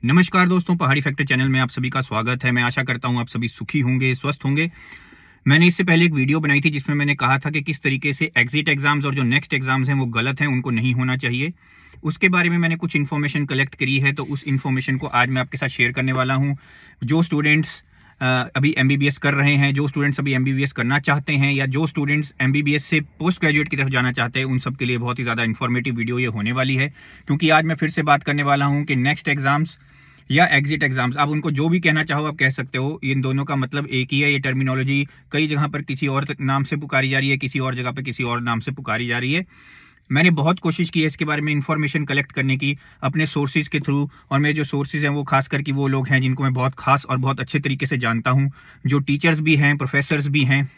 नमस्कार दोस्तों, पहाड़ी फैक्टर चैनल में आप सभी का स्वागत है। मैं आशा करता हूँ आप सभी सुखी होंगे, स्वस्थ होंगे। मैंने इससे पहले एक वीडियो बनाई थी जिसमें मैंने कहा था कि किस तरीके से एग्जिट एग्जाम्स और जो नेक्स्ट एग्जाम्स हैं वो गलत हैं, उनको नहीं होना चाहिए। उसके बारे में मैंने कुछ इन्फॉर्मेशन कलेक्ट करी है, तो उस इन्फॉर्मेशन को आज मैं आपके साथ शेयर करने वाला हूँ। जो स्टूडेंट्स अभी एमबीबीएस कर रहे हैं, जो स्टूडेंट्स अभी एमबीबीएस करना चाहते हैं, या जो स्टूडेंट्स एमबीबीएस से पोस्ट ग्रेजुएट की तरफ जाना चाहते हैं, उन सब के लिए बहुत ही ज़्यादा इन्फॉर्मेटिव वीडियो ये होने वाली है। क्योंकि आज मैं फिर से बात करने वाला हूँ कि नेक्स्ट एग्जाम्स या एग्जिट एग्जाम्स, आप उनको जो भी कहना चाहो आप कह सकते हो। इन दोनों का मतलब एक ही है। ये टर्मिनोलॉजी कई जगह पर किसी और नाम से पुकारी जा रही है, किसी और जगह पर किसी और नाम से पुकारी जा रही है। मैंने बहुत कोशिश की है इसके बारे में इंफॉर्मेशन कलेक्ट करने की अपने सोर्सेज के थ्रू, और मेरे जो सोर्सेज हैं वो खास करके वो लोग हैं जिनको मैं बहुत खास और बहुत अच्छे तरीके से जानता हूँ, जो टीचर्स भी हैं, प्रोफेसर्स भी हैं,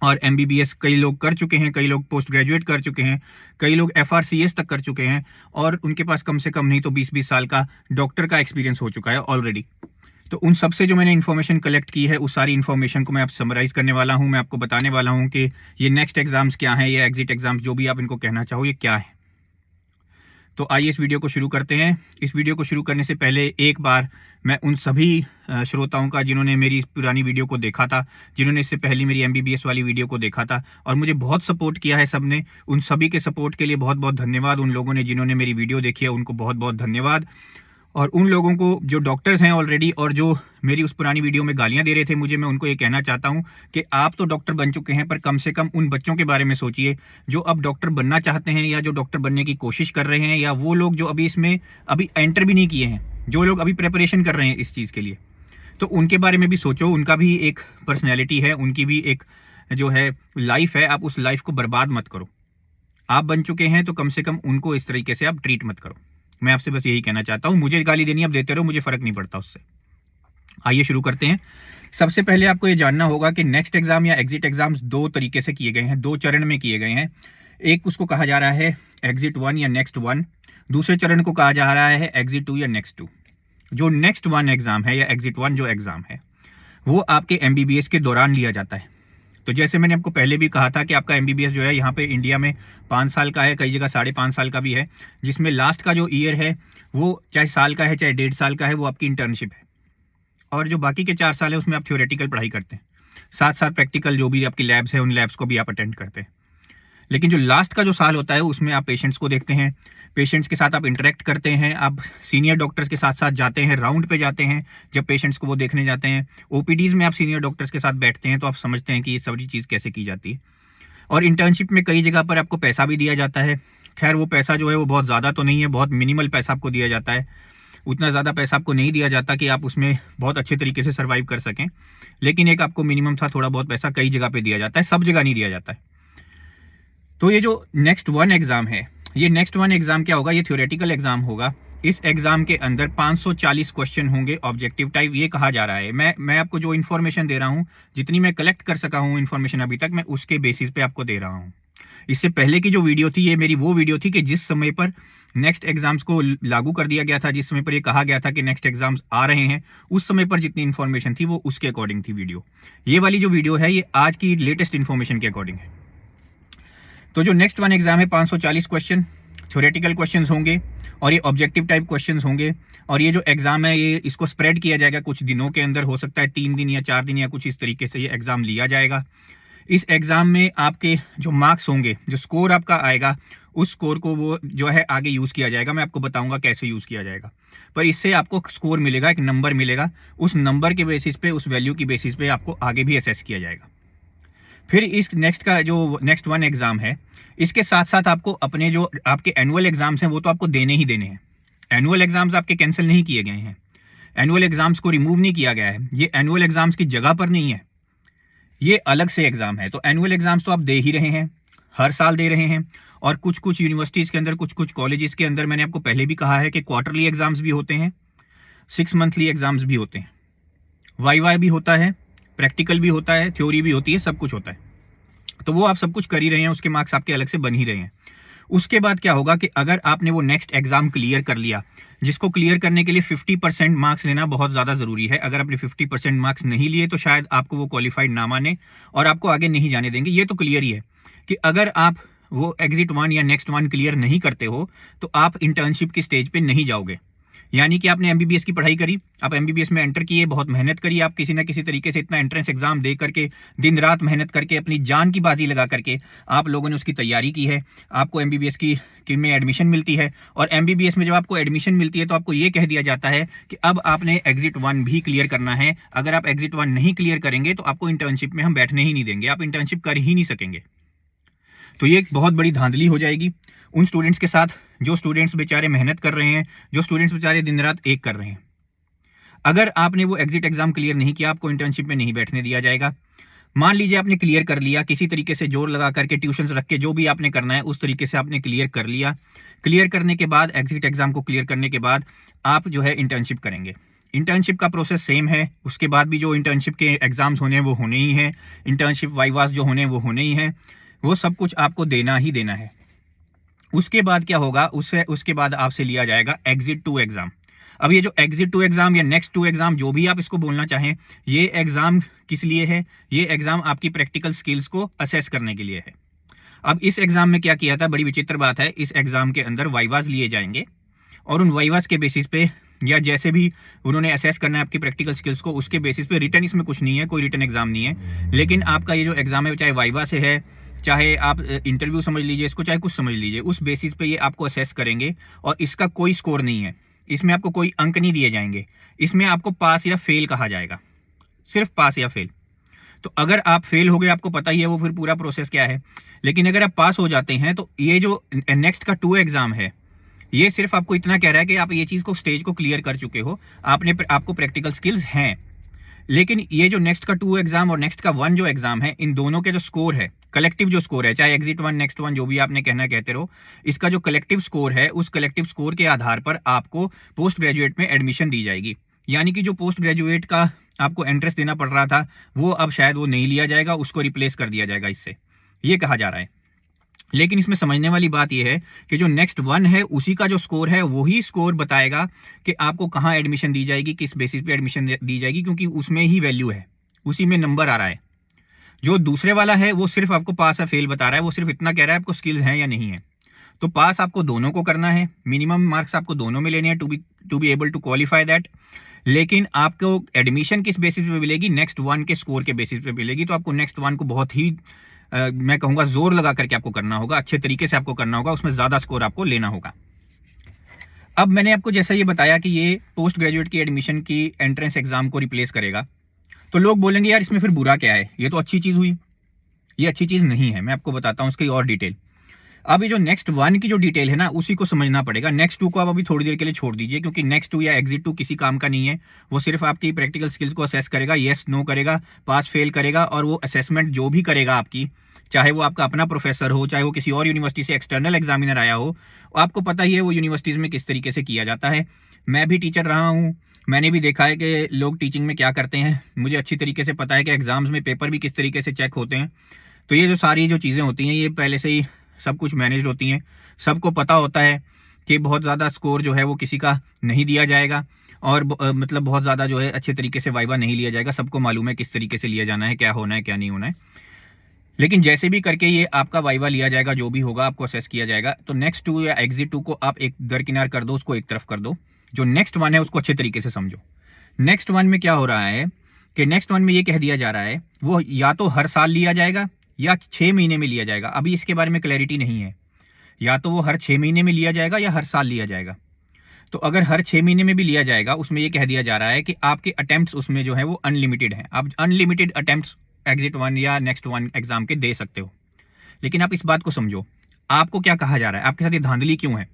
और एमबीबीएस कई लोग कर चुके हैं, कई लोग पोस्ट ग्रेजुएट कर चुके हैं, कई लोग एफआरसीएस तक कर चुके हैं, और उनके पास कम से कम नहीं तो 20-20 साल का डॉक्टर का एक्सपीरियंस हो चुका है ऑलरेडी। तो उन सब से जो मैंने इन्फॉर्मेशन कलेक्ट की है, उस सारी इन्फॉर्मेशन को मैं आप समराइज़ करने वाला हूँ। मैं आपको बताने वाला हूँ कि ये नेक्स्ट एग्जाम्स क्या हैं, ये एग्जिट एग्जाम्स जो भी आप इनको कहना चाहो, ये क्या है। तो आइए इस वीडियो को शुरू करते हैं। इस वीडियो को शुरू करने से पहले एक बार मैं उन सभी श्रोताओं का जिन्होंने मेरी इस पुरानी वीडियो को देखा था, जिन्होंने इससे पहले मेरी एमबीबीएस वाली वीडियो को देखा था और मुझे बहुत सपोर्ट किया है सबने, उन सभी के सपोर्ट के लिए बहुत बहुत धन्यवाद। उन लोगों ने जिन्होंने मेरी वीडियो देखी है उनको बहुत बहुत धन्यवाद। और उन लोगों को जो डॉक्टर्स हैं ऑलरेडी और जो मेरी उस पुरानी वीडियो में गालियां दे रहे थे मुझे, मैं उनको ये कहना चाहता हूं कि आप तो डॉक्टर बन चुके हैं, पर कम से कम उन बच्चों के बारे में सोचिए जो अब डॉक्टर बनना चाहते हैं या जो डॉक्टर बनने की कोशिश कर रहे हैं, या वो लोग जो अभी इसमें अभी एंटर भी नहीं किए हैं, जो लोग अभी प्रिपरेशन कर रहे हैं इस चीज़ के लिए। तो उनके बारे में भी सोचो। उनका भी एक पर्सनैलिटी है, उनकी भी एक जो है लाइफ है। आप उस लाइफ को बर्बाद मत करो। आप बन चुके हैं तो कम से कम उनको इस तरीके से आप ट्रीट मत करो। मैं आपसे बस यही कहना चाहता हूँ। मुझे गाली देनी आप देते रहो, मुझे फ़र्क नहीं पड़ता उससे। आइए शुरू करते हैं। सबसे पहले आपको ये जानना होगा कि नेक्स्ट एग्जाम या एग्जिट एग्जाम्स दो तरीके से किए गए हैं, दो चरण में किए गए हैं। एक उसको कहा जा रहा है एग्जिट 1 या नेक्स्ट 1, दूसरे चरण को कहा जा रहा है एग्जिट 2 या नेक्स्ट 2। जो नेक्स्ट 1 एग्जाम है या एग्जिट 1 जो एग्जाम है वो आपके एमबीबीएस के दौरान लिया जाता है। तो जैसे मैंने आपको पहले भी कहा था कि आपका एमबीबीएस जो है यहाँ पे इंडिया में 5 साल का है, कई जगह 5.5 साल का भी है, जिसमें लास्ट का जो ईयर है वो चाहे साल का है चाहे 1.5 साल का है, वो आपकी इंटर्नशिप है। और जो बाकी के 4 साल है उसमें आप थ्योरेटिकल पढ़ाई करते हैं, साथ साथ प्रैक्टिकल जो भी आपकी लैब्स है उन लैब्स को भी आप अटेंड करते हैं। लेकिन जो लास्ट का जो साल होता है उसमें आप पेशेंट्स को देखते हैं, पेशेंट्स के साथ आप इंटरेक्ट करते हैं, आप सीनियर डॉक्टर्स के साथ साथ जाते हैं, राउंड पे जाते हैं, जब पेशेंट्स को वो देखने जाते हैं, ओपीडीज में आप सीनियर डॉक्टर्स के साथ बैठते हैं, तो आप समझते हैं कि ये सारी चीज़ कैसे की जाती है। और इंटर्नशिप में कई जगह पर आपको पैसा भी दिया जाता है। खैर वो पैसा जो है वो बहुत ज़्यादा तो नहीं है, बहुत मिनिमल पैसा आपको दिया जाता है। उतना ज़्यादा पैसा आपको नहीं दिया जाता कि आप उसमें बहुत अच्छे तरीके से सर्वाइव कर सकें, लेकिन एक आपको मिनिमम था, थोड़ा बहुत पैसा कई जगह पे दिया जाता है, सब जगह नहीं दिया जाता है। तो ये जो नेक्स्ट 1 एग्ज़ाम है, ये नेक्स्ट 1 एग्ज़ाम क्या होगा, ये थ्योरेटिकल एग्ज़ाम होगा। इस एग्ज़ाम के अंदर 540 क्वेश्चन होंगे ऑब्जेक्टिव टाइप, ये कहा जा रहा है। मैं आपको जो इन्फॉर्मेशन दे रहा हूँ, जितनी मैं कलेक्ट कर सका हूँ इन्फॉर्मेशन अभी तक, मैं उसके बेसिस पे आपको दे रहा हूँ। इससे पहले की जो वीडियो थी, ये मेरी वो वीडियो थी कि जिस समय पर नेक्स्ट एग्जाम्स को लागू कर दिया गया था, जिस समय पर ये कहा गया था कि नेक्स्ट एग्जाम्स आ रहे हैं, उस समय पर जितनी इन्फॉर्मेशन थी वो उसके अकॉर्डिंग थी वीडियो। ये वाली जो वीडियो है ये आज की लेटेस्ट इन्फॉर्मेशन के अकॉर्डिंग है। तो जो नेक्स्ट 1 एग्जाम है, 540 क्वेश्चन थ्योरेटिकल क्वेश्चंस होंगे और ये ऑब्जेक्टिव टाइप क्वेश्चंस होंगे। और ये जो एग्जाम है ये इसको स्प्रेड किया जाएगा कुछ दिनों के अंदर, हो सकता है 3 दिन या 4 दिन या कुछ इस तरीके से ये एग्जाम लिया जाएगा। इस एग्जाम में आपके जो मार्क्स होंगे, जो स्कोर आपका आएगा, उस स्कोर को वो जो है आगे यूज़ किया जाएगा। मैं आपको बताऊंगा कैसे यूज़ किया जाएगा, पर इससे आपको स्कोर मिलेगा, एक नंबर मिलेगा। उस नंबर के बेसिस पे, उस वैल्यू की बेसिस पे आपको आगे भी असेस किया जाएगा। फिर इस नेक्स्ट का जो नेक्स्ट 1 एग्जाम है, इसके साथ साथ आपको अपने जो आपके एनुअल एग्जाम्स हैं वो तो आपको देने ही देने हैं। एनुअल एग्जाम्स आपके कैंसिल नहीं किए गए हैं, एनुअल एग्जाम्स को रिमूव नहीं किया गया है, ये एनुअल एग्जाम्स की जगह पर नहीं है, ये अलग से एग्जाम है। तो एनुअल एग्जाम्स तो आप दे ही रहे हैं, हर साल दे रहे हैं। और कुछ कुछ यूनिवर्सिटीज़ के अंदर, कुछ कुछ कॉलेजेस के अंदर, मैंने आपको पहले भी कहा है कि क्वार्टरली एग्जाम्स भी होते हैं, 6 मंथली एग्जाम्स भी होते हैं, वाई भी होता है, प्रैक्टिकल भी होता है, थ्योरी भी होती है, सब कुछ होता है। तो वो आप सब कुछ कर ही रहे हैं, उसके मार्क्स आपके अलग से बन ही रहे हैं। उसके बाद क्या होगा कि अगर आपने वो नेक्स्ट एग्जाम क्लियर कर लिया, जिसको क्लियर करने के लिए 50% मार्क्स लेना बहुत ज़्यादा ज़रूरी है। अगर आपने 50% मार्क्स नहीं लिए तो शायद आपको वो क्वालिफाइड ना माने और आपको आगे नहीं जाने देंगे। ये तो क्लियर ही है कि अगर आप वो एग्जिट 1 या नेक्स्ट 1 क्लियर नहीं करते हो तो आप इंटर्नशिप की स्टेज पे नहीं जाओगे। यानी कि आपने एमबीबीएस की पढ़ाई करी, आप एमबीबीएस में एंटर किए, बहुत मेहनत करी, आप किसी ना किसी तरीके से इतना एंट्रेंस एग्जाम दे करके, दिन रात मेहनत करके, अपनी जान की बाजी लगा करके आप लोगों ने उसकी तैयारी की है, आपको एमबीबीएस की में एडमिशन मिलती है। और एमबीबीएस में जब आपको एडमिशन मिलती है तो आपको ये कह दिया जाता है कि अब आपने एग्जिट 1 भी क्लियर करना है। अगर आप एग्जिट 1 नहीं क्लियर करेंगे तो आपको इंटर्नशिप में हम बैठने ही नहीं देंगे, आप इंटर्नशिप कर ही नहीं सकेंगे। तो ये एक बहुत बड़ी धांधली हो जाएगी उन स्टूडेंट्स के साथ जो स्टूडेंट्स बेचारे मेहनत कर रहे हैं, जो स्टूडेंट्स बेचारे दिन रात एक कर रहे हैं। अगर आपने वो एग्जिट एग्जाम क्लियर नहीं किया, आपको इंटर्नशिप में नहीं बैठने दिया जाएगा। मान लीजिए आपने क्लियर कर लिया, किसी तरीके से जोर लगा करके, ट्यूशंस रख के, जो भी आपने करना है उस तरीके से आपने क्लियर कर लिया। क्लियर करने के बाद, एग्जिट एग्जाम को क्लियर करने के बाद आप जो है इंटर्नशिप करेंगे। इंटर्नशिप का प्रोसेस सेम है, उसके बाद भी जो इंटर्नशिप के एग्जाम्स होने हैं वो होने ही हैं, इंटर्नशिप वाइवास जो होने हैं वो होने ही हैं, वो सब कुछ आपको देना ही देना है। उसके बाद क्या होगा, उसके बाद आपसे लिया जाएगा एग्जिट 2 एग्जाम। अब ये जो एग्जिट 2 एग्जाम या नेक्स्ट 2 एग्जाम, जो भी आप इसको बोलना चाहें, ये एग्जाम किस लिए है? ये एग्जाम आपकी प्रैक्टिकल स्किल्स को असेस करने के लिए है। अब इस एग्जाम में क्या किया था, बड़ी विचित्र बात है, इस एग्जाम के अंदर वाइवास लिए जाएंगे और उन वाइवास के बेसिस पे, या जैसे भी उन्होंने असेस करना है आपकी प्रैक्टिकल स्किल्स को, उसके बेसिस पे, रिटर्न इसमें कुछ नहीं है, कोई रिटर्न एग्जाम नहीं है, लेकिन आपका ये जो एग्जाम है, चाहे वाइवा से है, चाहे आप इंटरव्यू समझ लीजिए इसको, चाहे कुछ समझ लीजिए, उस बेसिस पे ये आपको असेस करेंगे और इसका कोई स्कोर नहीं है, इसमें आपको कोई अंक नहीं दिए जाएंगे, इसमें आपको पास या फेल कहा जाएगा, सिर्फ पास या फेल। तो अगर आप फेल हो गए, आपको पता ही है वो फिर पूरा प्रोसेस क्या है, लेकिन अगर आप पास हो जाते हैं तो ये जो नेक्स्ट का 2 एग्जाम है, ये सिर्फ आपको इतना कह रहा है कि आप ये चीज को, स्टेज को क्लियर कर चुके हो, आपको प्रैक्टिकल स्किल्स हैं। लेकिन ये जो नेक्स्ट का 2 एग्जाम और नेक्स्ट का 1 जो एग्जाम है, इन दोनों के जो स्कोर है, कलेक्टिव जो स्कोर है, चाहे एग्जिट 1, नेक्स्ट 1, जो भी आपने कहना कहते रहो, इसका जो कलेक्टिव स्कोर है, उस कलेक्टिव स्कोर के आधार पर आपको पोस्ट ग्रेजुएट में एडमिशन दी जाएगी। यानी कि जो पोस्ट ग्रेजुएट का आपको एंट्रेंस देना पड़ रहा था, वो अब शायद वो नहीं लिया जाएगा, उसको रिप्लेस कर दिया जाएगा इससे, ये कहा जा रहा है। लेकिन इसमें समझने वाली बात यह है कि जो नेक्स्ट 1 है, उसी का जो स्कोर है, वही स्कोर बताएगा कि आपको कहाँ एडमिशन दी जाएगी, किस बेसिस पे एडमिशन दी जाएगी, क्योंकि उसमें ही वैल्यू है, उसी में नंबर आ रहा है। जो दूसरे वाला है वो सिर्फ आपको पास या फेल बता रहा है, वो सिर्फ इतना कह रहा है आपको स्किल्स हैं या नहीं है। तो पास आपको दोनों को करना है, मिनिमम मार्क्स आपको दोनों में लेने हैं to be able to qualify that. लेकिन आपको एडमिशन किस बेसिस पे मिलेगी, नेक्स्ट 1 के स्कोर के बेसिस पे मिलेगी। तो आपको नेक्स्ट 1 को बहुत ही मैं कहूंगा जोर लगा करके आपको करना होगा, अच्छे तरीके से आपको करना होगा, उसमें ज्यादा स्कोर आपको लेना होगा। अब मैंने आपको जैसा ये बताया कि ये पोस्ट ग्रेजुएट की एडमिशन की एंट्रेंस एग्जाम को रिप्लेस करेगा, तो लोग बोलेंगे यार इसमें फिर बुरा क्या है, ये तो अच्छी चीज हुई। ये अच्छी चीज नहीं है, मैं आपको बताता हूं उसकी और डिटेल। अब ये जो नेक्स्ट 1 की जो डिटेल है ना, उसी को समझना पड़ेगा। नेक्स्ट 2 को आप अभी थोड़ी देर के लिए छोड़ दीजिए, क्योंकि नेक्स्ट 2 या एग्जिट 2 किसी काम का नहीं है। वो सिर्फ आपकी प्रैक्टिकल स्किल्स को असेस करेगा, येस नो करेगा, पास फेल करेगा, और वो असेसमेंट जो भी करेगा आपकी, चाहे वो आपका अपना प्रोफेसर हो, चाहे वो किसी और यूनिवर्सिटी से एक्सटर्नल एग्जामिनर आया हो, आपको पता ही है वो यूनिवर्सिटीज़ में किस तरीके से किया जाता है। मैं भी टीचर रहा हूँ, मैंने भी देखा है कि लोग टीचिंग में क्या करते हैं। मुझे अच्छी तरीके से पता है कि एग्जाम्स में पेपर भी किस तरीके से चेक होते हैं। तो ये जो सारी जो चीज़ें होती हैं, ये पहले से ही सब कुछ मैनेज होती हैं। सबको पता होता है कि बहुत ज़्यादा स्कोर जो है वो किसी का नहीं दिया जाएगा, और मतलब बहुत ज़्यादा जो है अच्छे तरीके से वाइवा नहीं लिया जाएगा। सबको मालूम है किस तरीके से लिया जाना है, क्या होना है, क्या नहीं होना है। लेकिन जैसे भी करके ये आपका वाइवा लिया जाएगा, जो भी होगा आपको असेस किया जाएगा। तो नेक्स्ट 2 या एग्जिट 2 को आप एक दरकिनार कर दो, उसको एक तरफ कर दो। जो नेक्स्ट 1 है उसको अच्छे तरीके से समझो। नेक्स्ट 1 में क्या हो रहा है कि नेक्स्ट 1 में ये कह दिया जा रहा है वो या तो हर साल लिया जाएगा या 6 महीने में लिया जाएगा। अभी इसके बारे में क्लैरिटी नहीं है, या तो वो हर 6 महीने में लिया जाएगा या हर साल लिया जाएगा। तो अगर हर 6 महीने में भी लिया जाएगा, उसमें ये कह दिया जा रहा है कि आपके अटेम्प्ट्स उसमें जो है वो अनलिमिटेड है। आप अनलिमिटेड अटेम्प्ट्स एग्जिट 1 या नेक्स्ट 1 एग्जाम के दे सकते हो। लेकिन आप इस बात को समझो, आपको क्या कहा जा रहा है, आपके साथ ये धांधली क्यों है।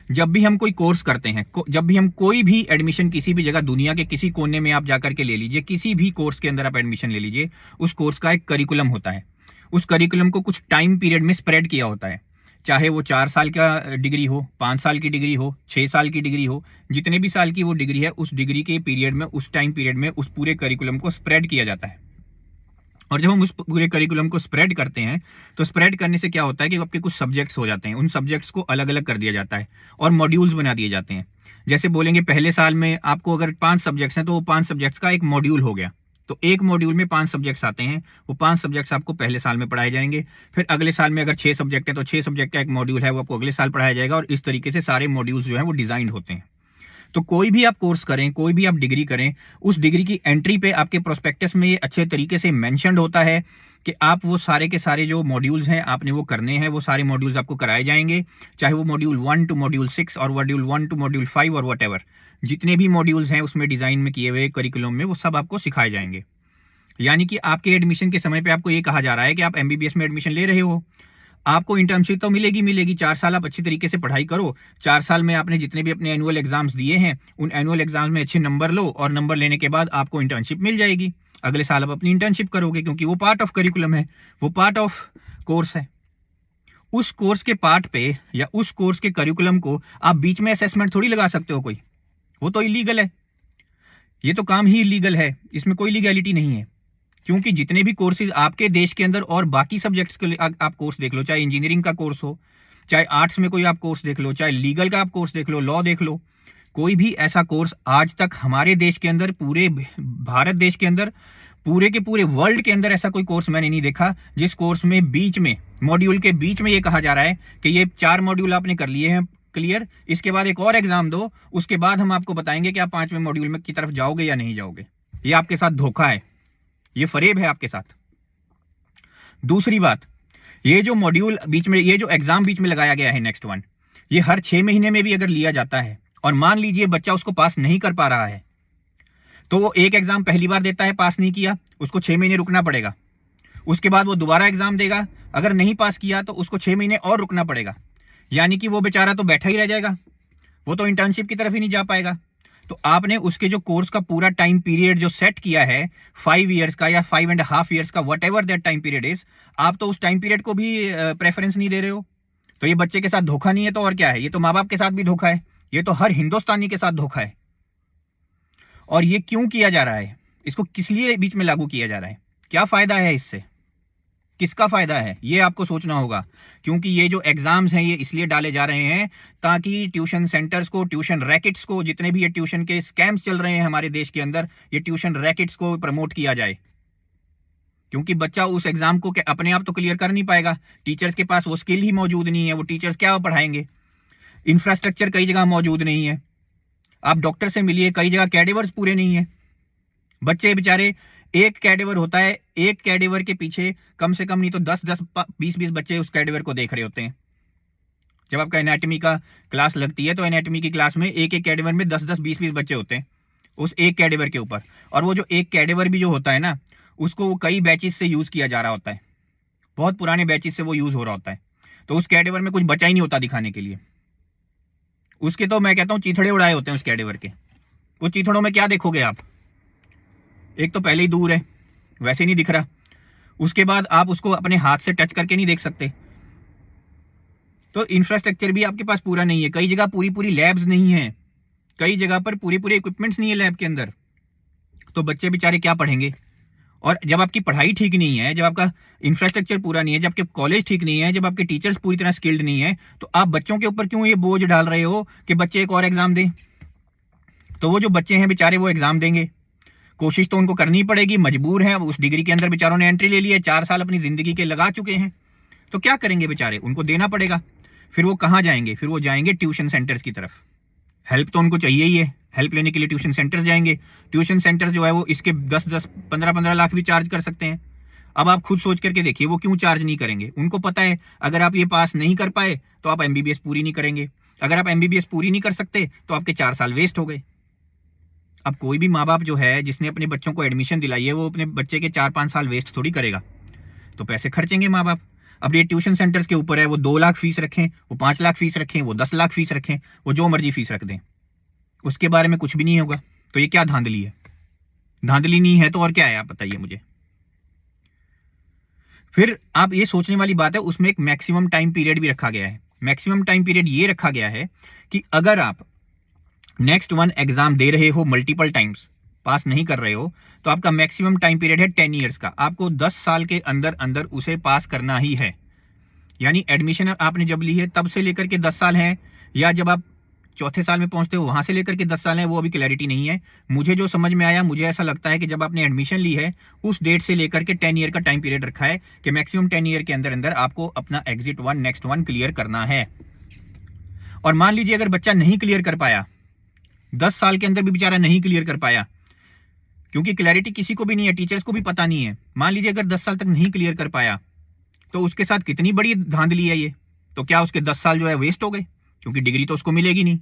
जब भी हम कोई कोर्स करते हैं, जब भी हम कोई भी एडमिशन किसी भी जगह, दुनिया के किसी कोने में आप जाकर के ले लीजिए, किसी भी कोर्स के अंदर आप एडमिशन ले लीजिए, उस कोर्स का एक करिकुलम होता है। उस करिकुलम को कुछ टाइम पीरियड में स्प्रेड किया होता है, चाहे वो 4 साल का डिग्री हो, 5 साल की डिग्री हो, 6 साल की डिग्री हो, जितने भी साल की वो डिग्री है, उस डिग्री के पीरियड में, उस टाइम पीरियड में उस पूरे करिकुलम को स्प्रेड किया जाता है। और जब हम उस पूरे करिकुलम को स्प्रेड करते हैं, तो स्प्रेड करने से क्या होता है कि आपके कुछ सब्जेक्ट्स हो जाते हैं, उन सब्जेक्ट्स को अलग अलग कर दिया जाता है और मॉड्यूल्स बना दिए जाते हैं। जैसे बोलेंगे पहले साल में आपको अगर 5 सब्जेक्ट्स हैं, तो वो 5 सब्जेक्ट्स का एक मॉड्यूल हो गया। तो एक मॉड्यूल में 5 सब्जेक्ट्स आते हैं, वो 5 सब्जेक्ट्स आपको पहले साल में पढ़ाए जाएंगे। फिर अगले साल में अगर 6 सब्जेक्ट है, तो 6 सब्जेक्ट का एक मॉड्यूल है, वो आपको अगले साल पढ़ाया जाएगा। और इस तरीके से सारे मॉड्यूल्स जो है वो डिजाइन होते हैं। तो कोई भी आप कोर्स करें, कोई भी आप डिग्री करें, उस डिग्री की एंट्री पे आपके प्रोस्पेक्टस में ये अच्छे तरीके से मेंशन्ड होता है कि आप वो सारे के सारे जो मॉड्यूल्स हैं आपने वो करने हैं, वो सारे मॉड्यूल्स आपको कराए जाएंगे, चाहे वो मॉड्यूल 1 टू मॉड्यूल 6 और मॉड्यूल 1 टू मॉड्यूल 5 और वट जितने भी मॉड्यूल्स हैं उसमें डिज़ाइन में किए हुए करिकुलम में वो सब आपको सिखाए जाएंगे। यानी कि आपके एडमिशन के समय पे आपको ये कहा जा रहा है कि आप एमबीबीएस में एडमिशन ले रहे हो, आपको इंटर्नशिप तो मिलेगी 4 साल आप अच्छी तरीके से पढ़ाई करो, 4 साल में आपने जितने भी अपने एनुअल एग्जाम्स दिए हैं उन एनुअल एग्जाम्स में अच्छे नंबर लो और नंबर लेने के बाद आपको इंटर्नशिप मिल जाएगी। अगले साल आप अपनी इंटर्नशिप करोगे क्योंकि वो पार्ट ऑफ करिकुलम है, वो पार्ट ऑफ कोर्स है। उस कोर्स के पार्ट पे या उस कोर्स के करिकुलम को आप बीच में असेसमेंट थोड़ी लगा सकते हो कोई, वो तो इलीगल है, ये तो काम ही इलीगल है, इसमें कोई लीगैलिटी नहीं है। क्योंकि जितने भी कोर्सेज आपके देश के अंदर और बाकी सब्जेक्ट्स के लिए आप कोर्स देख लो, चाहे इंजीनियरिंग का कोर्स हो, चाहे आर्ट्स में कोई आप कोर्स देख लो, चाहे लीगल का आप कोर्स देख लो, लॉ देख लो, कोई भी ऐसा कोर्स आज तक हमारे देश के अंदर, पूरे भारत देश के अंदर, पूरे के पूरे वर्ल्ड के अंदर ऐसा कोई कोर्स मैंने नहीं देखा जिस कोर्स में बीच में, मॉड्यूल के बीच में ये कहा जा रहा है कि ये 4 मॉड्यूल आपने कर लिए हैं क्लियर, इसके बाद एक और एग्जाम दो, उसके बाद हम आपको बताएंगे कि आप 5वें मॉड्यूल में की तरफ जाओगे या नहीं जाओगे। ये आपके साथ धोखा है, ये फरेब है आपके साथ। दूसरी बात, ये जो मॉड्यूल बीच में, ये जो एग्जाम बीच में लगाया गया है नेक्स्ट वन, ये हर 6 महीने में भी अगर लिया जाता है और मान लीजिए बच्चा उसको पास नहीं कर पा रहा है तो वो एक एग्जाम पहली बार देता है, पास नहीं किया, उसको 6 महीने रुकना पड़ेगा, उसके बाद वो दोबारा एग्जाम देगा, अगर नहीं पास किया तो उसको 6 महीने और रुकना पड़ेगा। यानी कि वो बेचारा तो बैठा ही रह जाएगा, वो तो इंटर्नशिप की तरफ ही नहीं जा पाएगा। तो आपने उसके जो कोर्स का पूरा टाइम पीरियड जो सेट किया है 5 ईयर्स का या 5.5 ईयर्स का, what ever that time period is, आप तो उस टाइम पीरियड को भी प्रेफरेंस नहीं दे रहे हो। तो ये बच्चे के साथ धोखा नहीं है तो और क्या है, ये तो माँ बाप के साथ भी धोखा है, ये तो हर हिंदुस्तानी के साथ धोखा है। और ये क्यों किया जा रहा है, इसको किस लिए बीच में लागू किया जा रहा है, क्या फायदा है इससे, किसका फायदा है, ये आपको सोचना होगा। क्योंकि ये जो एग्जाम्स हैं ये इसलिए डाले जा रहे हैं ताकि ट्यूशन सेंटर्स को, ट्यूशन रैकेट्स को, जितने भी ये ट्यूशन के स्कैम्स चल रहे हैं हमारे देश के अंदर, ये ट्यूशन रैकेट्स को प्रमोट किया जाए। क्योंकि बच्चा उस एग्जाम को अपने आप तो क्लियर कर नहीं पाएगा, टीचर्स के पास वो स्किल ही मौजूद नहीं है, वो टीचर्स क्या पढ़ाएंगे, इंफ्रास्ट्रक्चर कई जगह मौजूद नहीं है, आप डॉक्टर से मिलिए, कई जगह कैडेवर्स पूरे नहीं है, बच्चे बेचारे, एक कैडेवर होता है, एक कैडेवर के पीछे कम से कम नहीं तो 10-10, 20-20 बच्चे उस कैडेवर को देख रहे होते हैं। जब आपका एनाटॉमी का क्लास लगती है तो एनाटॉमी की क्लास में एक एक कैडेवर में 10-10, 20-20 बच्चे होते हैं उस एक कैडेवर के ऊपर। और वो जो एक कैडेवर भी जो होता है ना, उसको वो कई बैचेस से यूज किया जा रहा होता है, बहुत पुराने बैचेस से वो यूज हो रहा होता है। तो उस कैडेवर में कुछ बचा ही नहीं होता दिखाने के लिए, उसके तो मैं कहता हूँ चीथड़े उड़ाए होते हैं उस कैडेवर के। वो चीथड़ों में क्या देखोगे आप, एक तो पहले ही दूर है, वैसे नहीं दिख रहा, उसके बाद आप उसको अपने हाथ से टच करके नहीं देख सकते। तो इंफ्रास्ट्रक्चर भी आपके पास पूरा नहीं है, कई जगह पूरी लैब्स नहीं है, कई जगह पर पूरे इक्विपमेंट्स नहीं है लैब के अंदर। तो बच्चे बेचारे क्या पढ़ेंगे। और जब आपकी पढ़ाई ठीक नहीं है, जब आपका इंफ्रास्ट्रक्चर पूरा नहीं है, जब आपके कॉलेज ठीक नहीं है, जब आपके टीचर्स पूरी तरह स्किल्ड नहीं है, तो आप बच्चों के ऊपर क्यों ये बोझ डाल रहे हो कि बच्चे एक और एग्जाम दें। तो वो जो बच्चे हैं बेचारे वो एग्जाम देंगे, कोशिश तो उनको करनी पड़ेगी, मजबूर हैं, उस डिग्री के अंदर बेचारों ने एंट्री ले ली है, 4 साल अपनी जिंदगी के लगा चुके हैं, तो क्या करेंगे बेचारे, उनको देना पड़ेगा। फिर वो कहाँ जाएंगे, फिर वो जाएंगे ट्यूशन सेंटर्स की तरफ। हेल्प तो उनको चाहिए ही है, हेल्प लेने के लिए ट्यूशन सेंटर्स जाएंगे। ट्यूशन सेंटर्स जो है वो इसके 10-10, 15-15 लाख भी चार्ज कर सकते हैं। अब आप खुद सोच करके देखिए वो क्यों चार्ज नहीं करेंगे, उनको पता है अगर आप ये पास नहीं कर पाए तो आप एमबीबीएस पूरी नहीं करेंगे, अगर आप एमबीबीएस पूरी नहीं कर सकते तो आपके 4 साल वेस्ट हो गए। अब कोई भी माँ बाप जो है जिसने अपने बच्चों को एडमिशन दिलाई है वो अपने बच्चे के 4-5 साल वेस्ट थोड़ी करेगा, तो पैसे खर्चेंगे माँ बाप। अब ये ट्यूशन सेंटर्स के ऊपर है, वो 2 लाख फीस रखें, वो 5 लाख फीस रखें, वो 10 लाख फीस रखें, वो जो मर्जी फीस रख दें, उसके बारे में कुछ भी नहीं होगा। तो ये क्या धांधली है, धांधली नहीं है तो और क्या है, आप बताइए मुझे। फिर आप ये सोचने वाली बात है, उसमें एक मैक्सिमम टाइम पीरियड भी रखा गया है। मैक्सिमम टाइम पीरियड ये रखा गया है कि अगर आप नेक्स्ट वन एग्जाम दे रहे हो मल्टीपल टाइम्स, पास नहीं कर रहे हो, तो आपका मैक्सिमम टाइम पीरियड है 10 ईयर्स का, आपको 10 साल के अंदर अंदर उसे पास करना ही है। यानी एडमिशन आपने जब ली है तब से लेकर के 10 साल है, या जब आप चौथे साल में पहुंचते हो वहां से लेकर के 10 साल है, वो अभी क्लैरिटी नहीं है। मुझे जो समझ में आया, मुझे ऐसा लगता है कि जब आपने एडमिशन ली है उस डेट से लेकर के 10 ईयर का टाइम पीरियड रखा है कि मैक्सिमम 10 ईयर के अंदर अंदर आपको अपना एग्जिट 1 नेक्स्ट 1 क्लियर करना है। और मान लीजिए अगर बच्चा नहीं क्लियर कर पाया 10 साल के अंदर भी बेचारा नहीं क्लियर कर पाया, क्योंकि क्लैरिटी किसी को भी नहीं है, टीचर्स को भी पता नहीं है। मान लीजिए अगर 10 साल तक नहीं क्लियर कर पाया तो उसके साथ कितनी बड़ी धांधली है ये। तो क्या उसके 10 साल जो है वेस्ट हो गए, क्योंकि डिग्री तो उसको मिलेगी नहीं,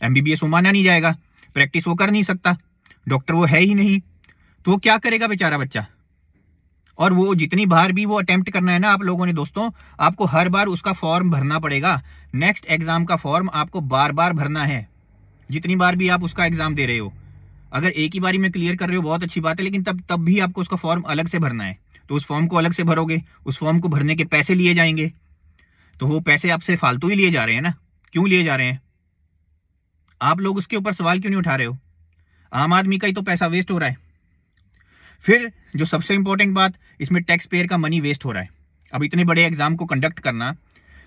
एमबीबीएस वो माना नहीं जाएगा, प्रैक्टिस वो कर नहीं सकता, डॉक्टर वो है ही नहीं, तो वो क्या करेगा बेचारा बच्चा। और वो जितनी बार भी वो अटेम्प्ट करना है ना आप लोगों ने दोस्तों, आपको हर बार उसका फॉर्म भरना पड़ेगा। नेक्स्ट एग्जाम का फॉर्म आपको बार बार भरना है, जितनी बार भी आप उसका एग्जाम दे रहे हो। अगर एक ही बारी में क्लियर कर रहे हो बहुत अच्छी बात है, लेकिन तब भी आपको उसका फॉर्म अलग से भरना है। तो उस फॉर्म को अलग से भरोगे, उस फॉर्म को भरने के पैसे लिए जाएंगे, तो वो पैसे आपसे फालतू ही लिए जा रहे हैं ना। क्यों लिए जा रहे हैं? आप लोग उसके ऊपर सवाल क्यों नहीं उठा रहे हो? आम आदमी का ही तो पैसा वेस्ट हो रहा है। फिर जो सबसे इंपॉर्टेंट बात, इसमें टैक्स पेयर का मनी वेस्ट हो रहा है। अब इतने बड़े एग्जाम को कंडक्ट करना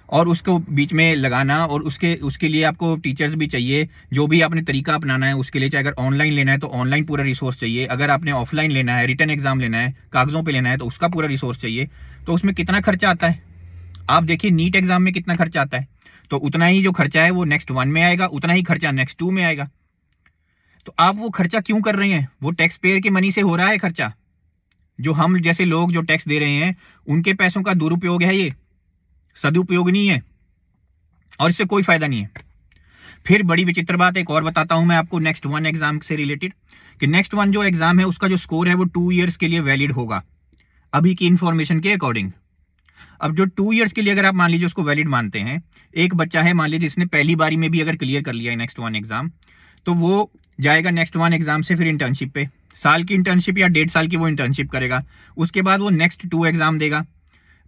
और उसको बीच में लगाना, और उसके लिए आपको टीचर्स भी चाहिए, जो भी आपने तरीका अपनाना है उसके लिए। चाहे अगर ऑनलाइन लेना है तो ऑनलाइन पूरा रिसोर्स चाहिए, अगर आपने ऑफलाइन लेना है, रिटर्न एग्जाम लेना है, कागजों पे लेना है, तो उसका पूरा रिसोर्स चाहिए। तो उसमें कितना खर्चा आता है आप देखिए। नीट एग्जाम में कितना खर्चा आता है, तो उतना ही जो खर्चा है वो नेक्स्ट 1 में आएगा, उतना ही खर्चा नेक्स्ट 2 में आएगा। तो आप वो खर्चा क्यों कर रहे हैं? वो टैक्स पेयर के मनी से हो रहा है खर्चा। जो हम जैसे लोग जो टैक्स दे रहे हैं उनके पैसों का दुरुपयोग है, ये सदुपयोग नहीं है, और इससे कोई फायदा नहीं है। फिर बड़ी विचित्र बात एक और बताता हूं मैं आपको नेक्स्ट 1 एग्जाम से रिलेटेड, कि नेक्स्ट 1 जो एग्जाम है उसका जो स्कोर है वो 2 ईयर्स के लिए वैलिड होगा, अभी की इंफॉर्मेशन के अकॉर्डिंग। अब जो 2 ईयर्स के लिए अगर आप मान लीजिए उसको वैलिड मानते हैं, एक बच्चा है मान लीजिए जिसने पहली बारी में भी अगर क्लियर कर लिया है नेक्स्ट 1 एग्जाम, तो वो जाएगा नेक्स्ट 1 एग्जाम से फिर इंटर्नशिप पे, साल की इंटर्नशिप या 1.5 साल की वो इंटर्नशिप करेगा। उसके बाद वो नेक्स्ट 2 एग्जाम देगा।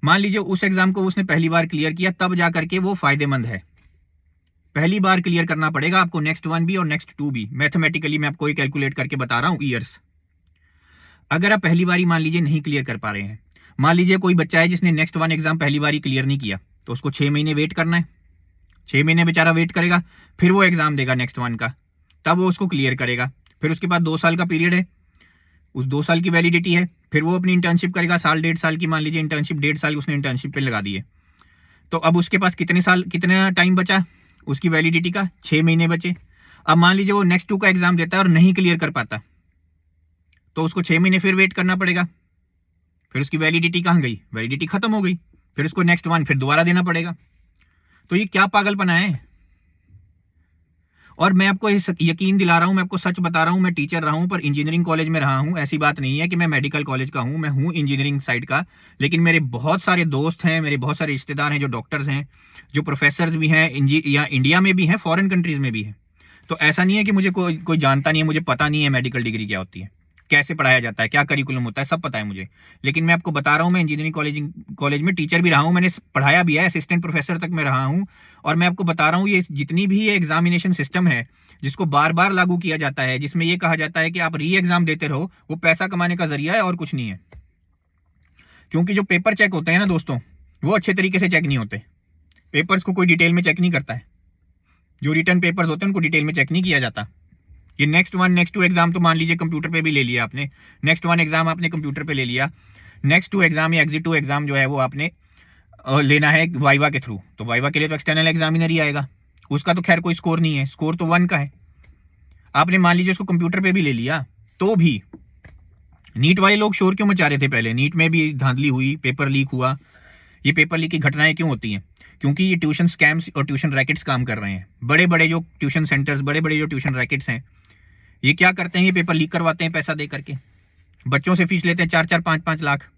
मान लीजिए उस एग्जाम को उसने पहली बार क्लियर किया, तब जा करके वो फायदेमंद है। पहली बार क्लियर करना पड़ेगा आपको नेक्स्ट 1 भी और नेक्स्ट 2 भी। मैथमेटिकली मैं आपको कैलकुलेट करके बता रहा हूं ईयर्स। अगर आप पहली बारी मान लीजिए नहीं क्लियर कर पा रहे हैं, मान लीजिए कोई बच्चा है जिसने नेक्स्ट 1 एग्जाम पहली बारी क्लियर नहीं किया, तो उसको 6 महीने वेट करना है। 6 महीने बेचारा वेट करेगा, फिर वो एग्जाम देगा नेक्स्ट 1 का, तब वो उसको क्लियर करेगा। फिर उसके बाद 2 साल का पीरियड है, उस 2 साल की वैलिडिटी है। फिर वो अपनी इंटर्नशिप करेगा, साल 1.5 साल की मान लीजिए इंटर्नशिप, 1.5 साल उसने इंटर्नशिप पे लगा दी है। तो अब उसके पास कितना टाइम बचा उसकी वैलिडिटी का? 6 महीने बचे। अब मान लीजिए वो नेक्स्ट 2 का एग्जाम देता है और नहीं क्लियर कर पाता, तो उसको 6 महीने फिर वेट करना पड़ेगा। फिर उसकी वैलिडिटी कहाँ गई? वैलिडिटी खत्म हो गई। फिर उसको नेक्स्ट 1 फिर दोबारा देना पड़ेगा। तो ये क्या पागलपना है? और मैं आपको यकीन दिला रहा हूं, मैं आपको सच बता रहा हूं, मैं टीचर रहा हूं पर इंजीनियरिंग कॉलेज में रहा हूं। ऐसी बात नहीं है कि मैं मेडिकल कॉलेज का हूं, मैं हूं इंजीनियरिंग साइड का। लेकिन मेरे बहुत सारे दोस्त हैं, मेरे बहुत सारे रिश्तेदार हैं जो डॉक्टर्स हैं, जो प्रोफेसर्स भी हैं, या इंडिया में भी हैं, फॉरेन कंट्रीज में भी हैं। तो ऐसा नहीं है कि मुझे कोई जानता नहीं है, मुझे पता नहीं है मेडिकल डिग्री क्या होती है, कैसे पढ़ाया जाता है, क्या करिकुलम होता है, सब पता है मुझे। लेकिन मैं आपको बता रहा हूँ, मैं इंजीनियरिंग कॉलेज में टीचर भी रहा हूँ, मैंने पढ़ाया भी है, असिस्टेंट प्रोफेसर तक मैं रहा हूँ। और मैं आपको बता रहा हूँ ये जितनी भी ये एग्जामिनेशन सिस्टम है जिसको बार बार लागू किया जाता है, जिसमें ये कहा जाता है कि आप री एग्जाम देते रहो, वो पैसा कमाने का जरिया है और कुछ नहीं है। क्योंकि जो पेपर चेक होते हैं ना दोस्तों, वो अच्छे तरीके से चेक नहीं होते। पेपर्स को कोई डिटेल में चेक नहीं करता है। जो रिटर्न पेपर्स होते हैं उनको डिटेल में चेक नहीं किया जाता। ये नेक्स्ट 1 नेक्स्ट 2 एग्जाम तो मान लीजिए कंप्यूटर पे भी ले लिया आपने, नेक्स्ट 1 एग्जाम आपने कंप्यूटर पे ले लिया, नेक्स्ट 2 एग्जाम या एग्जिट 2 एग्जाम जो है वो आपने लेना है वाइवा के थ्रू। तो वाइवा के लिए तो एक्सटर्नल एग्जामिनर ही आएगा, उसका तो खैर कोई स्कोर नहीं है, स्कोर तो 1 का है। आपने मान लीजिए उसको कंप्यूटर पे भी ले लिया, तो भी नीट वाले लोग शोर क्यों मचा रहे थे? पहले नीट में भी धांधली हुई, पेपर लीक हुआ। ये पेपर लीक की घटनाएं क्यों होती हैं? क्योंकि ये ट्यूशन स्कैम्स और ट्यूशन रैकेट्स काम कर रहे हैं। बड़े बड़े जो ट्यूशन सेंटर्स, बड़े बड़े जो ट्यूशन रैकेट्स हैं, ये क्या करते हैं? ये पेपर लीक करवाते हैं पैसा दे करके, बच्चों से फीस लेते हैं 4-4, 5-5 लाख।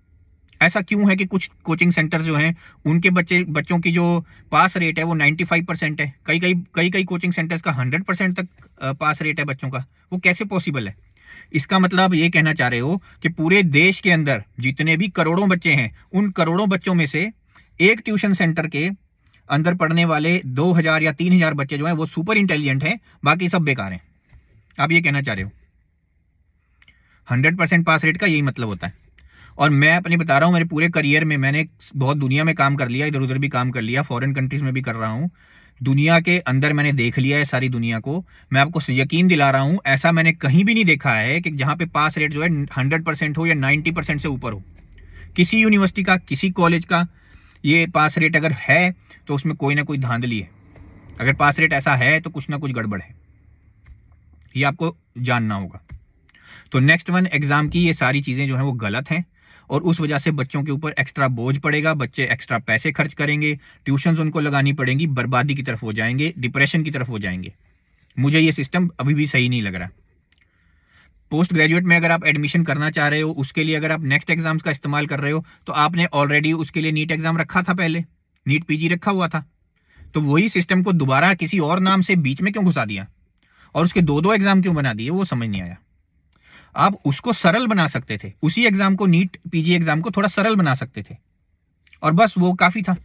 ऐसा क्यों है कि कुछ कोचिंग सेंटर जो हैं उनके बच्चों की जो पास रेट है वो 95% है, कई कोचिंग सेंटर्स का 100% तक पास रेट है बच्चों का। वो कैसे पॉसिबल है? इसका मतलब ये कहना चाह रहे हो कि पूरे देश के अंदर जितने भी करोड़ों बच्चे हैं, उन करोड़ों बच्चों में से एक ट्यूशन सेंटर के अंदर पढ़ने वाले 2000 या 3000 बच्चे जो हैं वो सुपर इंटेलिजेंट हैं, बाकी सब बेकार हैं। आप ये कहना चाह रहे हो? 100% पास रेट का यही मतलब होता है। और मैं अपने बता रहा हूँ, मेरे पूरे करियर में मैंने बहुत दुनिया में काम कर लिया, इधर उधर भी काम कर लिया, फॉरेन कंट्रीज में भी कर रहा हूँ, दुनिया के अंदर मैंने देख लिया है सारी दुनिया को। मैं आपको यकीन दिला रहा हूँ, ऐसा मैंने कहीं भी नहीं देखा है कि जहाँ पे पास रेट जो है 100% हो या 90% से ऊपर हो। किसी यूनिवर्सिटी का, किसी कॉलेज का ये पास रेट अगर है तो उसमें कोई ना कोई धांधली है। अगर पास रेट ऐसा है तो कुछ ना कुछ गड़बड़ है। ये आपको जानना होगा। तो नेक्स्ट वन एग्जाम की ये सारी चीज़ें जो हैं वो गलत हैं और उस वजह से बच्चों के ऊपर एक्स्ट्रा बोझ पड़ेगा, बच्चे एक्स्ट्रा पैसे खर्च करेंगे, ट्यूशन्स उनको लगानी पड़ेंगी, बर्बादी की तरफ हो जाएंगे, डिप्रेशन की तरफ हो जाएंगे। मुझे ये सिस्टम अभी भी सही नहीं लग रहा। पोस्ट ग्रेजुएट में अगर आप एडमिशन करना चाह रहे हो, उसके लिए अगर आप नेक्स्ट एग्जाम्स का इस्तेमाल कर रहे हो, तो आपने ऑलरेडी उसके लिए नीट एग्जाम रखा था, पहले नीट पीजी रखा हुआ था। तो वही सिस्टम को दोबारा किसी और नाम से बीच में क्यों घुसा दिया और उसके दो दो एग्जाम क्यों बना दिए, वो समझ नहीं आया। आप उसको सरल बना सकते थे, उसी एग्जाम को, नीट पीजी एग्जाम को थोड़ा सरल बना सकते थे और बस वो काफी था।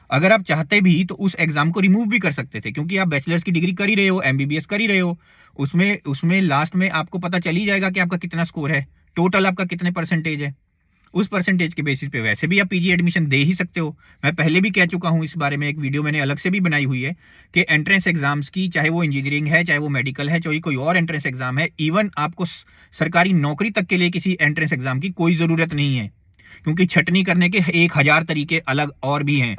अगर आप चाहते भी तो उस एग्जाम को रिमूव भी कर सकते थे, क्योंकि आप बैचलर्स की डिग्री कर ही रहे हो, एमबीबीएस कर ही रहे हो, उसमें लास्ट में आपको पता चल ही जाएगा कि आपका कितना स्कोर है, टोटल आपका कितने परसेंटेज है। उस परसेंटेज के बेसिस पे वैसे भी आप पीजी एडमिशन दे ही सकते हो। मैं पहले भी कह चुका हूं इस बारे में, एक वीडियो मैंने अलग से भी बनाई हुई है कि एंट्रेंस एग्जाम्स की, चाहे वो इंजीनियरिंग है, चाहे वो मेडिकल है, चाहे कोई और एंट्रेंस एग्जाम है, इवन आपको सरकारी नौकरी तक के लिए किसी एंट्रेंस एग्जाम की कोई जरूरत नहीं है, क्योंकि छटनी करने के 1000 तरीके अलग और भी हैं।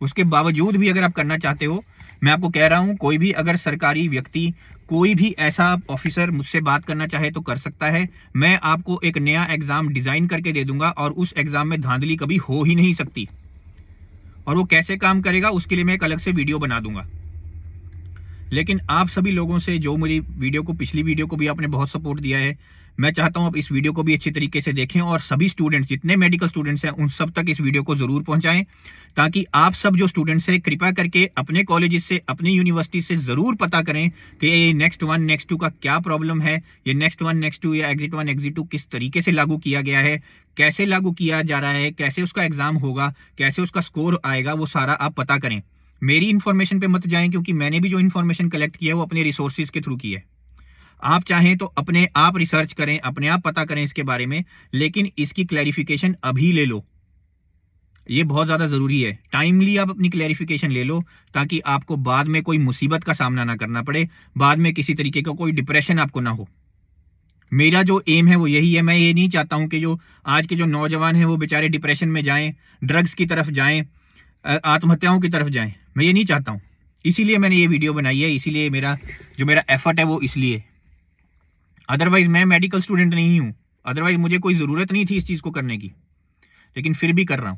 उसके बावजूद भी अगर आप करना चाहते हो, मैं आपको कह रहा हूं, कोई भी अगर सरकारी व्यक्ति, कोई भी ऐसा ऑफिसर मुझसे बात करना चाहे तो कर सकता है। मैं आपको एक नया एग्जाम डिजाइन करके दे दूंगा और उस एग्जाम में धांधली कभी हो ही नहीं सकती। और वो कैसे काम करेगा उसके लिए मैं एक अलग से वीडियो बना दूंगा। लेकिन आप सभी लोगों से, जो मेरी वीडियो को, पिछली वीडियो को भी आपने बहुत सपोर्ट दिया है, मैं चाहता हूं आप इस वीडियो को भी अच्छी तरीके से देखें और सभी स्टूडेंट्स, जितने मेडिकल स्टूडेंट्स हैं, उन सब तक इस वीडियो को जरूर पहुंचाएं, ताकि आप सब जो स्टूडेंट्स हैं, कृपया करके अपने कॉलेजेस से, अपनी यूनिवर्सिटी से जरूर पता करें कि ये नेक्स्ट 1 नेक्स्ट 2 का क्या प्रॉब्लम है, ये नेक्स्ट 1 नेक्स्ट 2 या एग्जिट 1 एग्जिट 2 किस तरीके से लागू किया गया है, कैसे लागू किया जा रहा है, कैसे उसका एग्जाम होगा, कैसे उसका स्कोर आएगा, वो सारा आप पता करें। मेरी इन्फॉर्मेशन पे मत जाएं, क्योंकि मैंने भी जो इन्फॉर्मेशन कलेक्ट किया है वो अपने रिसोर्सेज के थ्रू की है। आप चाहें तो अपने आप रिसर्च करें, अपने आप पता करें इसके बारे में, लेकिन इसकी क्लैरिफिकेशन अभी ले लो, ये बहुत ज्यादा जरूरी है। टाइमली आप अपनी क्लैरिफिकेशन ले लो, ताकि आपको बाद में कोई मुसीबत का सामना ना करना पड़े, बाद में किसी तरीके का कोई डिप्रेशन आपको ना हो। मेरा जो एम है वो यही है। मैं ये नहीं चाहता हूं कि जो आज के जो नौजवान हैं वो बेचारे डिप्रेशन में जाएं, ड्रग्स की तरफ जाएं, आत्महत्याओं की तरफ जाएं। मैं ये नहीं चाहता हूं, इसीलिए मैंने ये वीडियो बनाई है, इसीलिए मेरा एफर्ट है वो इसलिए। अदरवाइज मैं मेडिकल स्टूडेंट नहीं हूं, अदरवाइज मुझे कोई जरूरत नहीं थी इस चीज को करने की, लेकिन फिर भी कर रहा हूं।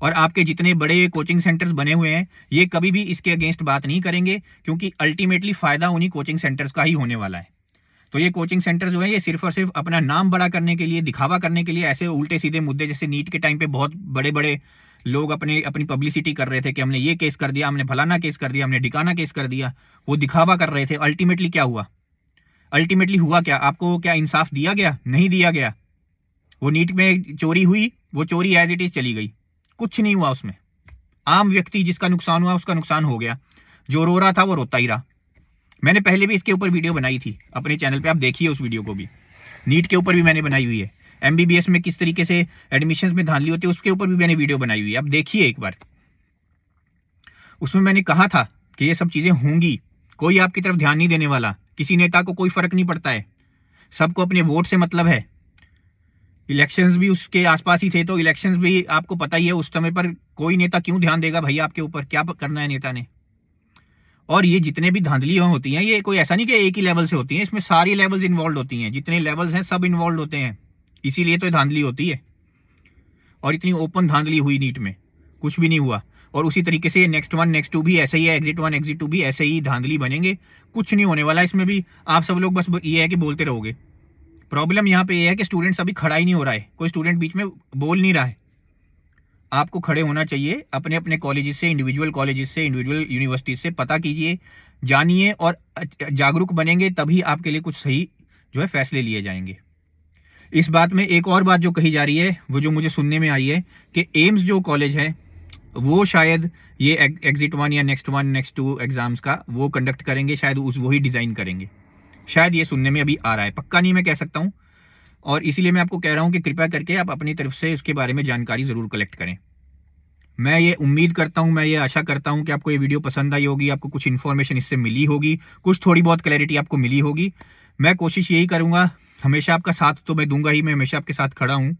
और आपके जितने बड़े कोचिंग सेंटर्स बने हुए हैं, ये कभी भी इसके अगेंस्ट बात नहीं करेंगे, क्योंकि अल्टीमेटली फायदा उन्हीं कोचिंग सेंटर्स का ही होने वाला है। तो ये कोचिंग सेंटर जो है, ये सिर्फ और सिर्फ अपना नाम बड़ा करने के लिए, दिखावा करने के लिए, ऐसे उल्टे सीधे मुद्दे, जैसे नीट के टाइम पे बहुत बड़े बड़े लोग अपनी पब्लिसिटी कर रहे थे कि हमने ये केस कर दिया, हमने फलाना केस कर दिया, हमने ढिकाना केस कर दिया, वो दिखावा कर रहे थे। अल्टीमेटली क्या हुआ? अल्टीमेटली हुआ क्या? आपको क्या इंसाफ दिया गया? नहीं दिया गया। वो नीट में चोरी हुई, वो चोरी एज इट इज चली गई, कुछ नहीं हुआ उसमें। आम व्यक्ति जिसका नुकसान हुआ उसका नुकसान हो गया, जो रो रहा था वो रोता ही रहा। मैंने पहले भी इसके ऊपर वीडियो बनाई थी अपने चैनल पे, आप देखिए उस वीडियो को भी। नीट के ऊपर भी मैंने बनाई हुई है, एमबीबीएस में किस तरीके से एडमिशंस में धांधली होती है उसके ऊपर भी मैंने वीडियो बनाई हुई है, आप देखिए एक बार। उसमें मैंने कहा था कि ये सब चीजें होंगी, कोई आपकी तरफ ध्यान नहीं देने वाला, किसी नेता को कोई फर्क नहीं पड़ता है, सबको अपने वोट से मतलब है। इलेक्शंस भी उसके आसपास ही थे, तो इलेक्शंस भी आपको पता ही है उस समय पर कोई नेता क्यों ध्यान देगा भाई आपके ऊपर, क्या करना है नेता ने। और ये जितने भी धांधलियां होती हैं, ये कोई ऐसा नहीं कि एक ही लेवल से होती हैं, इसमें सारी लेवल्स इन्वॉल्व होती हैं, जितने लेवल्स हैं सब इन्वॉल्व होते हैं, इसीलिए तो धांधली होती है। और इतनी ओपन धांधली हुई नीट में, कुछ भी नहीं हुआ। और उसी तरीके से नेक्स्ट 1 नेक्स्ट 2 भी ऐसे ही है, एग्जिट 1 एग्जिट 2 भी ऐसे ही धांधली बनेंगे, कुछ नहीं होने वाला इसमें भी। आप सब लोग बस ये है कि बोलते रहोगे। प्रॉब्लम यहाँ पे ये है कि स्टूडेंट्स अभी खड़ा ही नहीं हो रहा है, कोई स्टूडेंट बीच में बोल नहीं रहा है। आपको खड़े होना चाहिए, अपने अपने कॉलेजेस से, इंडिविजुअल कॉलेजेस से, इंडिविजुअल यूनिवर्सिटी से पता कीजिए, जानिए, और जागरूक बनेंगे, तभी आपके लिए कुछ सही जो है फैसले लिए जाएंगे। इस बात में एक और बात जो कही जा रही है, वो जो मुझे सुनने में आई है कि एम्स जो कॉलेज है वो शायद ये एग्जिट 1 या नेक्स्ट 1 नेक्स्ट 2 एग्जाम्स का वो कंडक्ट करेंगे, शायद वही डिजाइन करेंगे, शायद ये सुनने में अभी आ रहा है, पक्का नहीं मैं कह सकता हूं। और इसीलिए मैं आपको कह रहा हूं कि कृपया करके आप अपनी तरफ से उसके बारे में जानकारी जरूर कलेक्ट करें। मैं ये उम्मीद करता हूं, मैं ये आशा करता हूं कि आपको ये वीडियो पसंद आई होगी, आपको कुछ इन्फॉर्मेशन इससे मिली होगी, कुछ थोड़ी बहुत क्लैरिटी आपको मिली होगी। मैं कोशिश यही करूंगा, हमेशा आपका साथ तो मैं दूंगा ही, मैं हमेशा आपके साथ खड़ा हूं,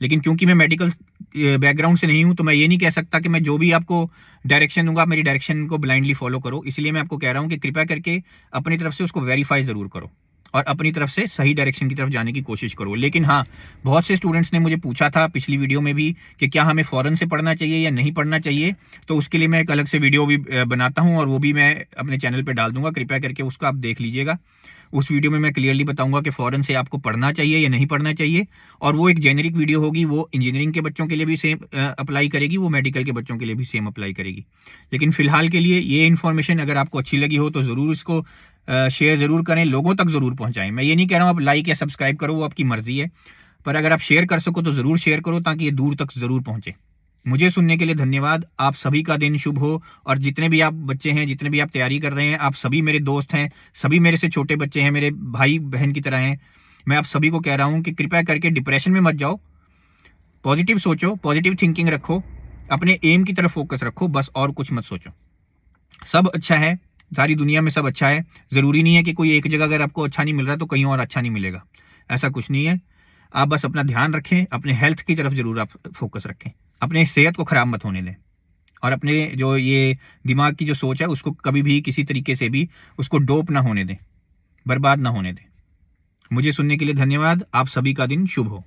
लेकिन क्योंकि मैं मेडिकल बैकग्राउंड से नहीं हूं, तो मैं ये नहीं कह सकता कि मैं जो भी आपको डायरेक्शन दूंगा आप मेरी डायरेक्शन को ब्लाइंडली फॉलो करो। इसलिए मैं आपको कह रहा हूं कि कृपया करके अपनी तरफ से उसको वेरीफाई ज़रूर करो और अपनी तरफ से सही डायरेक्शन की तरफ जाने की कोशिश करो। लेकिन हाँ, बहुत से स्टूडेंट्स ने मुझे पूछा था पिछली वीडियो में भी कि क्या हमें फ़ौरन से पढ़ना चाहिए या नहीं पढ़ना चाहिए, तो उसके लिए मैं एक अलग से वीडियो भी बनाता हूँ और वो भी मैं अपने चैनल पे डाल दूंगा। कृपया करके उसको आप देख लीजिएगा। उस वीडियो में मैं क्लियरली बताऊंगा कि फ़ौरन से आपको पढ़ना चाहिए या नहीं पढ़ना चाहिए, और वो एक जेनेरिक वीडियो होगी। वो इंजीनियरिंग के बच्चों के लिए भी सेम अप्लाई करेगी, वो मेडिकल के बच्चों के लिए भी सेम अप्लाई करेगी। लेकिन फ़िलहाल के लिए ये इन्फॉर्मेशन अगर आपको अच्छी लगी हो तो ज़रूर इसको शेयर ज़रूर करें, लोगों तक ज़रूर पहुँचाएँ। मैं ये नहीं कह रहा हूँ आप लाइक या सब्सक्राइब करो, वो आपकी मर्ज़ी है, पर अगर आप शेयर कर सको तो ज़रूर शेयर करो ताकि ये दूर तक ज़रूर पहुँचे। मुझे सुनने के लिए धन्यवाद। आप सभी का दिन शुभ हो, और जितने भी आप बच्चे हैं, जितने भी आप तैयारी कर रहे हैं, आप सभी मेरे दोस्त हैं, सभी मेरे से छोटे बच्चे हैं, मेरे भाई-बहन की तरह हैं। मैं आप सभी को कह रहा हूँ कि कृपया करके डिप्रेशन में मत जाओ, पॉज़िटिव सोचो, पॉज़िटिव थिंकिंग रखो, अपने एम की तरफ फ़ोकस रखो, बस और कुछ मत सोचो। सब अच्छा है, सारी दुनिया में सब अच्छा है। ज़रूरी नहीं है कि कोई एक जगह अगर आपको अच्छा नहीं मिल रहा तो कहीं और अच्छा नहीं मिलेगा, ऐसा कुछ नहीं है। आप बस अपना ध्यान रखें, अपने हेल्थ की तरफ ज़रूर आप फ़ोकस रखें, अपने सेहत को ख़राब मत होने दें, और अपने जो ये दिमाग की जो सोच है उसको कभी भी किसी तरीके से भी उसको डोप ना होने दें, बर्बाद ना होने दें। मुझे सुनने के लिए धन्यवाद। आप सभी का दिन शुभ हो।